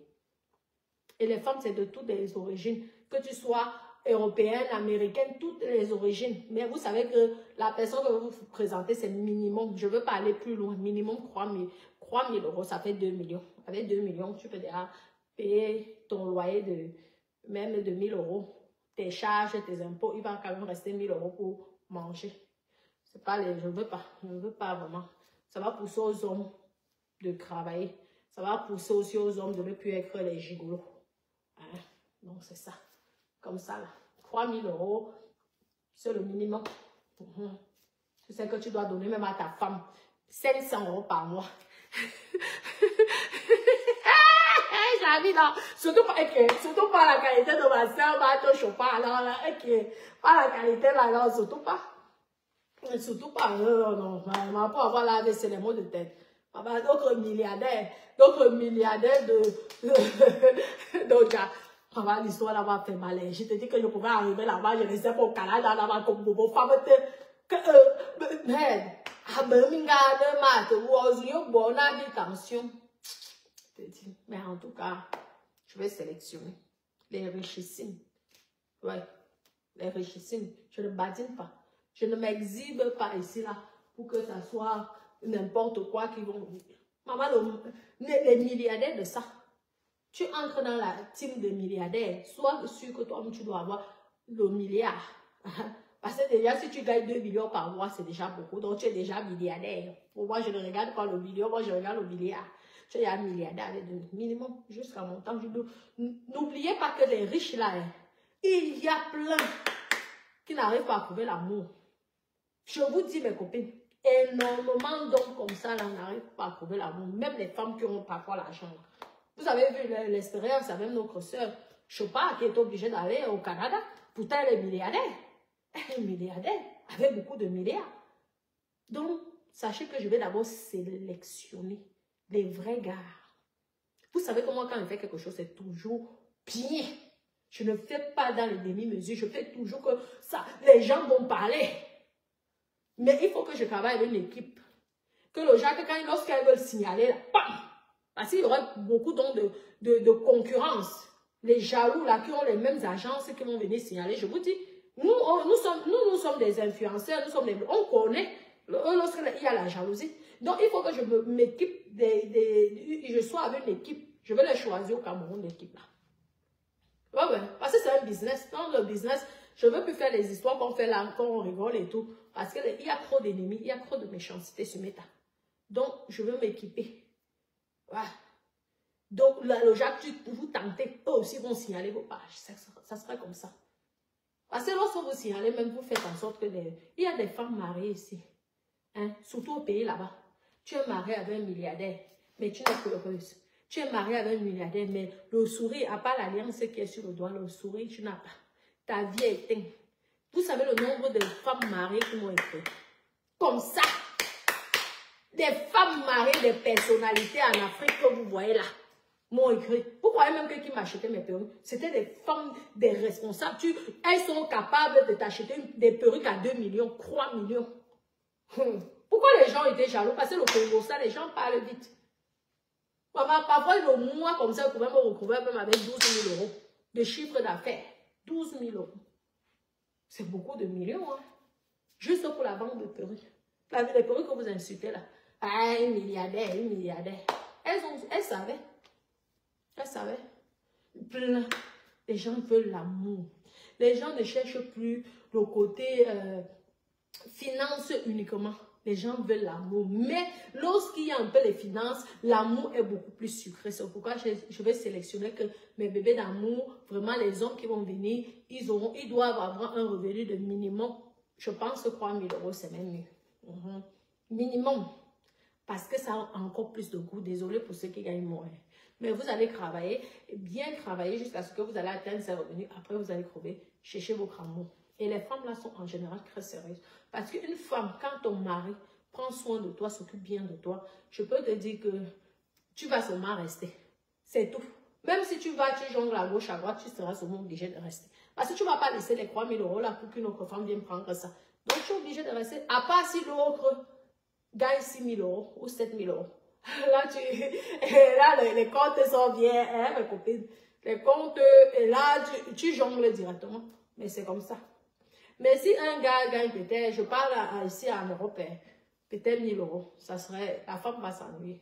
Et les femmes, c'est de toutes les origines. Que tu sois européenne, américaine, toutes les origines. Mais vous savez que la personne que vous vous présentez, c'est minimum. Je ne veux pas aller plus loin. Minimum 3 000 euros, ça fait 2 millions. Avec 2 millions, tu peux déjà payer ton loyer de même de 1 000 euros. Tes charges, tes impôts, il va quand même rester 1 000 euros pour manger. C'est pas les... Je ne veux pas vraiment. Ça va pousser aux hommes de travailler. Ça va pousser aussi aux hommes de ne plus être les gigolos. Hein? Donc, c'est ça. Comme ça, là. 3 000 euros, c'est le minimum. Tu sais que tu dois donner même à ta femme 500 euros par mois. J'habite là. Surtout pas la qualité de ma soeur, ma ton chauffeur, alors là, pas la qualité là, alors surtout pas. Surtout pas, non, vraiment, pour avoir là, c'est les mots de tête. D'autres milliardaires donc, l'histoire là-bas fait mal. Je te dis que je pouvais arriver là-bas, je ne sais pas au Canada, là-bas, comme Bobo, femme, merde, à Birmingham, bonne habitation. Je te dis, mais en tout cas, je vais sélectionner les richissimes. Ouais, les richissimes. Je ne badine pas. Je ne m'exhibe pas ici, là, pour que ça soit n'importe quoi qui vont... Maman, les milliardaires de ça. Tu entres dans la team de milliardaires, sois sûr que toi, tu dois avoir le milliard. Parce que déjà, si tu gagnes 2 millions par mois, c'est déjà beaucoup. Donc, tu es déjà milliardaire. Pour moi, je ne regarde pas le million, moi, je regarde le milliard. Tu es un milliardaire avec le minimum jusqu'à mon temps. N'oubliez pas que les riches, là, il y a plein qui n'arrivent pas à trouver l'amour. Je vous dis, mes copines, énormément d'hommes comme ça, là, n'arrivent pas à trouver l'amour. Même les femmes qui ont parfois l'argent. Vous avez vu l'expérience avec notre soeur Chopard qui est obligée d'aller au Canada. Pourtant, elle est milliardaire. Elle est milliardaire avec beaucoup de milliards. Donc, sachez que je vais d'abord sélectionner les vrais gars. Vous savez comment quand je fais quelque chose, c'est toujours bien. Je ne fais pas dans les demi-mesures. Je fais toujours que ça, les gens vont parler. Mais il faut que je travaille avec une équipe. Que le gens, lorsqu'elles veulent signaler, là, bam! Parce qu'il y aura beaucoup de concurrence. Les jaloux là qui ont les mêmes agences qui vont venir signaler. Je vous dis, nous sommes des influenceurs, on connaît lorsqu'il y a la jalousie. Donc il faut que je m'équipe, je sois avec une équipe. Je vais les choisir au Cameroun, l'équipe là. Ouais, parce que c'est un business. Dans le business, je ne veux plus faire les histoires qu'on fait là, qu'on rigole et tout. Parce qu'il y a trop d'ennemis, il y a trop de méchanceté sur Meta. Donc, je veux m'équiper. Ouais. Donc, le Jacques, vous tentez, eux aussi vont signaler vos pages. Ça sera comme ça. Parce que lorsque vous signalez, même vous faites en sorte que il y a des femmes mariées ici. Hein? Surtout au pays là-bas. Tu es marié avec un milliardaire, mais tu n'es pas heureuse. Tu es marié avec un milliardaire, mais le sourire, à part l'alliance qui est sur le doigt, le sourire, tu n'as pas. Ta vie est éteinte. Vous savez le nombre de femmes mariées qui m'ont écrit. Comme ça. Des femmes mariées, des personnalités en Afrique que vous voyez là, m'ont écrit. Vous croyez même que qui m'achetaient mes perruques? C'était des femmes, des responsables. Elles sont capables de t'acheter des perruques à 2 millions, 3 millions. Pourquoi les gens étaient jaloux? Parce que le Congo, ça, les gens parlent vite. Parfois, le mois comme ça, vous pouvez me retrouver même avec 12 000 euros de chiffre d'affaires. 12 000 euros. C'est beaucoup de millions, hein. Juste pour la vente de perruques. Les perruques que vous insultez là. Ah, un milliardaire. Elles savaient. Elles savaient. Plein. Les gens veulent l'amour. Les gens ne cherchent plus le côté finance uniquement. Les gens veulent l'amour. Mais lorsqu'il y a un peu les finances, l'amour est beaucoup plus sucré. C'est pourquoi je vais sélectionner que mes bébés d'amour, vraiment les hommes qui vont venir, ils doivent avoir un revenu de minimum, je pense que 3 000 euros, c'est même mieux. Minimum. Parce que ça a encore plus de goût. Désolé pour ceux qui gagnent moins. Mais vous allez travailler, bien travailler jusqu'à ce que vous allez atteindre ces revenus. Après, vous allez crever. Cherchez votre amour. Et les femmes là sont en général très sérieuses. Parce qu'une femme, quand ton mari prend soin de toi, s'occupe bien de toi, je peux te dire que tu vas seulement rester. C'est tout. Même si tu jongles à gauche, à droite, tu seras seulement obligé de rester. Parce que tu ne vas pas laisser les 3 000 € là pour qu'une autre femme vienne prendre ça. Donc tu es obligé de rester. À part si l'autre gagne 6 000 € ou 7 000 €. Là, les comptes sont bien, hein, mes copines. Les comptes, et là, tu jongles directement. Mais c'est comme ça. Mais si un gars gagne peut-être, je parle ici en Europe, peut-être 1 000 €, ça serait, la femme va s'ennuyer.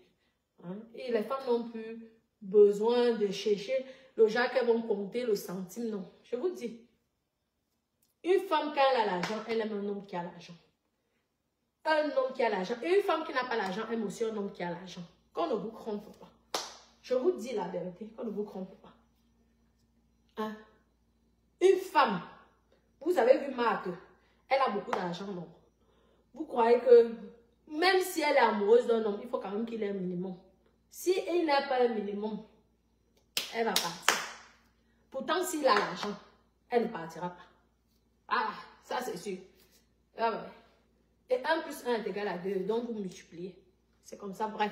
Hein? Et les femmes n'ont plus besoin de chercher le genre qu'elles vont compter le centime, non. Je vous dis, une femme qui a l'argent, elle aime un homme qui a l'argent. Un homme qui a l'argent. Et une femme qui n'a pas l'argent aime aussi un homme qui a l'argent. Qu'on ne vous trompe pas. Je vous dis la vérité, qu'on ne vous trompe pas. Hein? Une femme, vous avez vu Marthe, elle a beaucoup d'argent, non? Vous croyez que même si elle est amoureuse d'un homme, il faut quand même qu'il ait un minimum. Si il n'a pas un minimum, elle va partir. Pourtant, s'il a l'argent, elle ne partira pas. Ah, ça c'est sûr. Ah ouais. Et 1 plus 1 est égal à 2, donc vous multipliez. C'est comme ça, bref.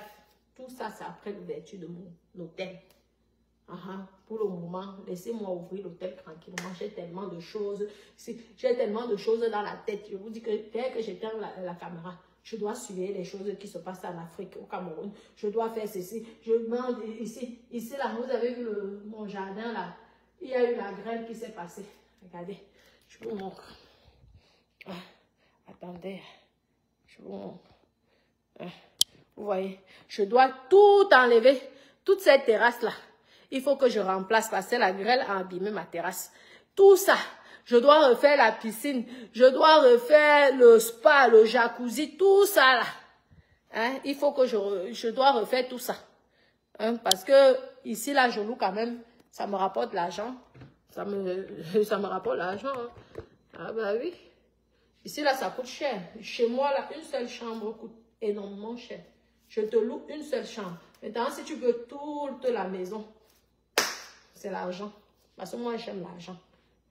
Tout ça, c'est après l'ouverture de mon hôtel. Pour le moment, laissez-moi ouvrir l'hôtel tranquillement. J'ai tellement de choses. J'ai tellement de choses dans la tête. Je vous dis que dès que j'éteins la caméra, je dois suivre les choses qui se passent en Afrique, au Cameroun. Je dois faire ceci. Je demande ici, là, vous avez vu mon jardin là. Il y a eu la grêle qui s'est passée. Regardez, je vous montre. Ah, attendez, je vous montre. Ah, vous voyez, je dois tout enlever, toute cette terrasse là. Il faut que je remplace parce que la grêle a abîmé ma terrasse. Tout ça, je dois refaire la piscine, je dois refaire le spa, le jacuzzi, tout ça là. Hein? Il faut que je dois refaire tout ça. Hein? Parce que ici là, je loue quand même, ça me rapporte de l'argent. Ça me rapporte l'argent. Hein? Ah bah oui. Ici là, ça coûte cher. Chez moi là, une seule chambre coûte énormément cher. Je te loue une seule chambre. Maintenant, si tu veux toute la maison, c'est l'argent. Parce que moi, j'aime l'argent.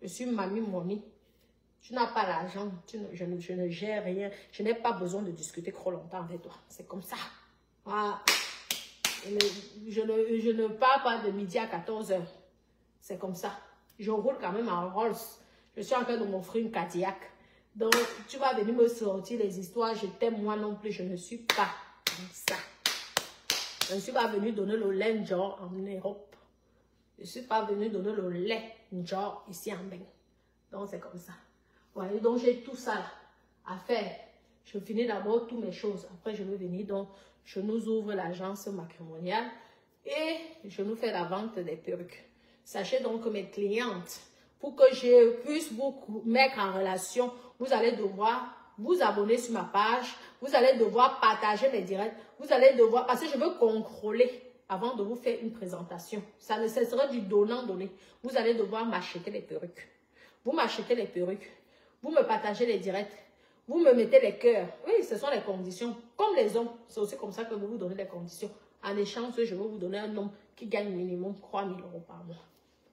Je suis mamie money. Tu n'as pas l'argent. Je ne gère rien. Je n'ai pas besoin de discuter trop longtemps avec toi. C'est comme ça. Voilà. Je ne parle pas de midi à 14 h. C'est comme ça. Je roule quand même en Rolls. Je suis en train de m'offrir une Cadillac. Donc, tu vas venir me sortir les histoires. Je t'aime moi non plus. Je ne suis pas comme ça. Je ne suis pas venue donner le lait genre en Europe. Je ne suis pas venue donner le lait genre ici en Beng. Donc, c'est comme ça. Voyez, donc j'ai tout ça à faire. Je finis d'abord toutes mes choses. Après, je vais venir. Donc, je nous ouvre l'agence matrimoniale et je nous fais la vente des perruques. Sachez donc que mes clientes, pour que je puisse vous mettre en relation, vous allez devoir vous abonner sur ma page. Vous allez devoir partager mes directs. Vous allez devoir, parce que je veux contrôler avant de vous faire une présentation. Ça sera du donnant-donné. Vous allez devoir m'acheter les perruques. Vous m'achetez les perruques. Vous me partagez les directs. Vous me mettez les cœurs. Oui, ce sont les conditions. Comme les hommes, c'est aussi comme ça que vous vous donnez les conditions. En échange, je vais vous donner un homme qui gagne minimum 3 000 € par mois.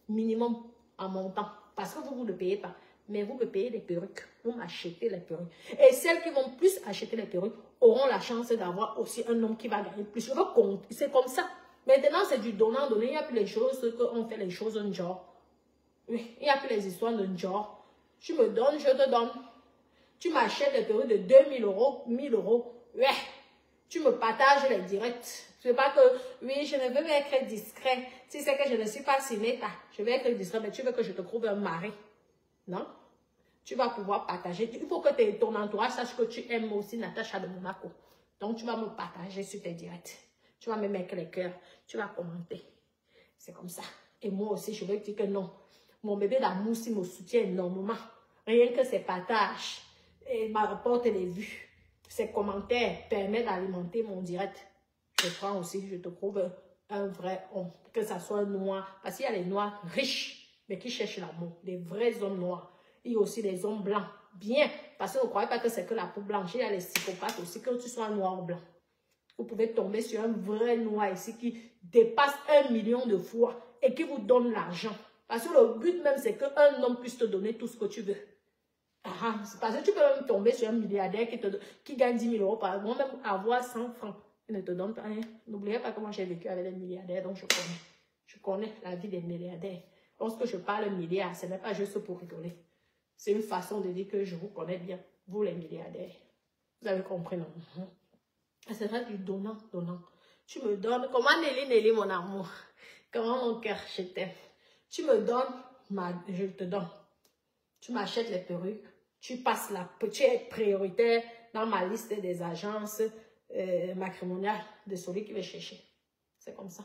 Minimum en montant. Parce que vous ne payez pas. Mais vous me payez les perruques. Vous m'achetez les perruques. Et celles qui vont plus acheter les perruques auront la chance d'avoir aussi un homme qui va gagner plus. Je veux compter. C'est comme ça. Maintenant, c'est du donnant-donné. Il n'y a plus les choses qu'on fait les choses d'un genre. Oui, il n'y a plus les histoires d'un genre. Tu me donnes, je te donne. Tu m'achètes les perruques de 2 000 €, 1 000 €. Ouais. Tu me partages les directs. Je ne veux pas que, oui, je ne veux pas être discret. Si c'est que je ne suis pas Simeta, je vais être discret, mais tu veux que je te trouve un mari. Non? Tu vas pouvoir partager. Il faut que ton entourage sache que tu aimes aussi Natacha de Monaco. Donc, tu vas me partager sur tes directs. Tu vas me mettre les cœurs. Tu vas commenter. C'est comme ça. Et moi aussi, je veux dire que non. Mon bébé d'amour, il me soutient énormément. Rien que ses partages et m'apporte les vues. Ses commentaires permettent d'alimenter mon direct. Je prends aussi, je te trouve un vrai homme. Que ça soit noir. Parce qu'il y a les noirs riches, mais qui cherchent l'amour. Des vrais hommes noirs. Il y a aussi les hommes blancs. Bien. Parce que ne croyez pas que c'est que la peau blanche. Il y a les psychopathes aussi. Que tu sois noir ou blanc. Vous pouvez tomber sur un vrai noir ici qui dépasse 1 million de fois et qui vous donne l'argent. Parce que le but même, c'est qu'un homme puisse te donner tout ce que tu veux. C'est parce que tu peux même tomber sur un milliardaire qui gagne 10 000 euros par mois, même avoir 100 francs. Il ne te donne pas rien. N'oubliez pas comment j'ai vécu avec les milliardaires, donc je connais. Je connais la vie des milliardaires. Lorsque je parle milliards, ce n'est pas juste pour rigoler. C'est une façon de dire que je vous connais bien, vous les milliardaires. Vous avez compris, non? C'est vrai du donnant. Tu me donnes, comment Nelly, mon amour, comment mon cœur, je t'aime. Tu me donnes, je te donne. Tu m'achètes les perruques, tu es prioritaire dans ma liste des agences matrimoniales de celui qui veut chercher. C'est comme ça.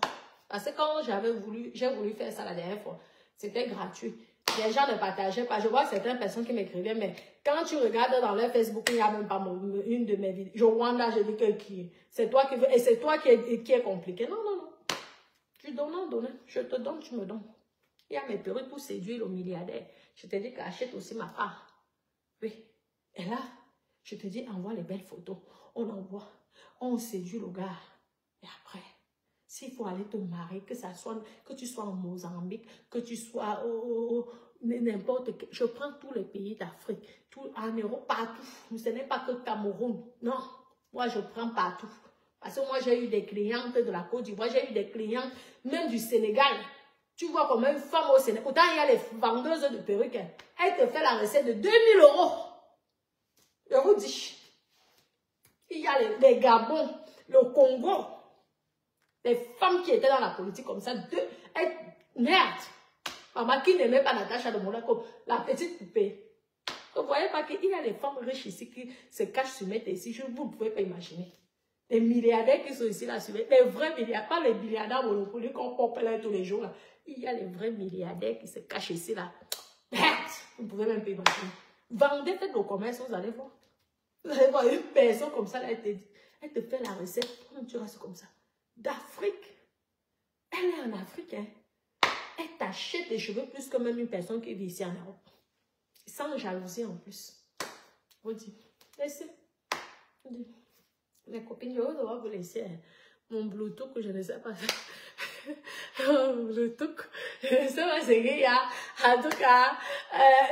Parce que quand j'ai voulu faire ça la dernière fois, c'était gratuit. Les gens ne partageaient pas. Je vois certaines personnes qui m'écrivaient, mais quand tu regardes dans leur Facebook, il n'y a même pas une de mes vidéos. Je Wanda, je dis que qui? C'est toi qui veux, et c'est toi qui est compliqué. Non. Tu donnes, je te donne, tu me donnes. Il y a mes perruques pour séduire le milliardaire. Je te dis qu'achète aussi ma part. Oui. Et là, je te dis, envoie les belles photos. On envoie. On séduit le gars. Et après, s'il faut aller te marier, que tu sois en Mozambique, que tu sois n'importe quel. Je prends tous les pays d'Afrique, en Europe, partout. Ce n'est pas que Cameroun. Non. Moi, je prends partout. Parce que moi, j'ai eu des clientes de la Côte d'Ivoire, j'ai eu des clientes même du Sénégal. Tu vois comme une femme au Sénégal. Pourtant, il y a les vendeuses de perruques. Elle te fait la recette de 2000 €. Je vous dis. Il y a les Gabon, le Congo. Les femmes qui étaient dans la politique comme ça. Merde. Maman qui n'aimait pas Natacha de Monaco. La petite poupée. Vous ne voyez pas qu'il y a des femmes riches ici qui se cachent sur mes ici. Vous ne pouvez pas imaginer. Les milliardaires qui sont ici là, les vrais milliardaires, pas les milliardaires monopoliques qu'on pompe là tous les jours là. Il y a les vrais milliardaires qui se cachent ici là. Vous ne pouvez même pas imaginer. Vendez, faites vos commerces, vous allez voir. Vous allez voir une personne comme ça, là, elle te fait la recette. Comment tu restes comme ça? D'Afrique. Elle est en Afrique, hein. Elle t'achète les cheveux plus que même une personne qui vit ici en Europe. Sans jalousie en plus. Vous dites, laissez. Mes copines, je vais vous laisser mon Bluetooth, je ne sais pas. Mon Bluetooth, je ne sais pas ce qu'il y a. En tout cas,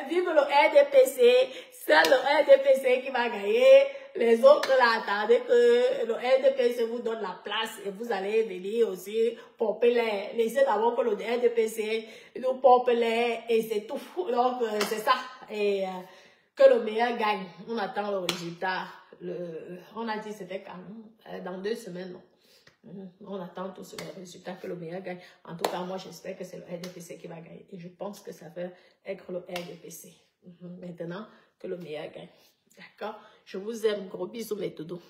vive le RDPC. C'est le RDPC qui va gagner. Les autres là, attendez que le RDPC vous donne la place et vous allez venir aussi pomper les. Laissez d'abord que le RDPC nous pompe les et c'est tout. Donc, c'est ça. Et que le meilleur gagne. On attend le résultat. On a dit c'était quand dans 2 semaines, non. On attend tous les résultats que le meilleur gagne. En tout cas, moi, j'espère que c'est le RDPC qui va gagner. Et je pense que ça va être le RDPC. Maintenant, que le meilleur gagne. D'accord? Je vous aime. Gros bisous, mes toutous.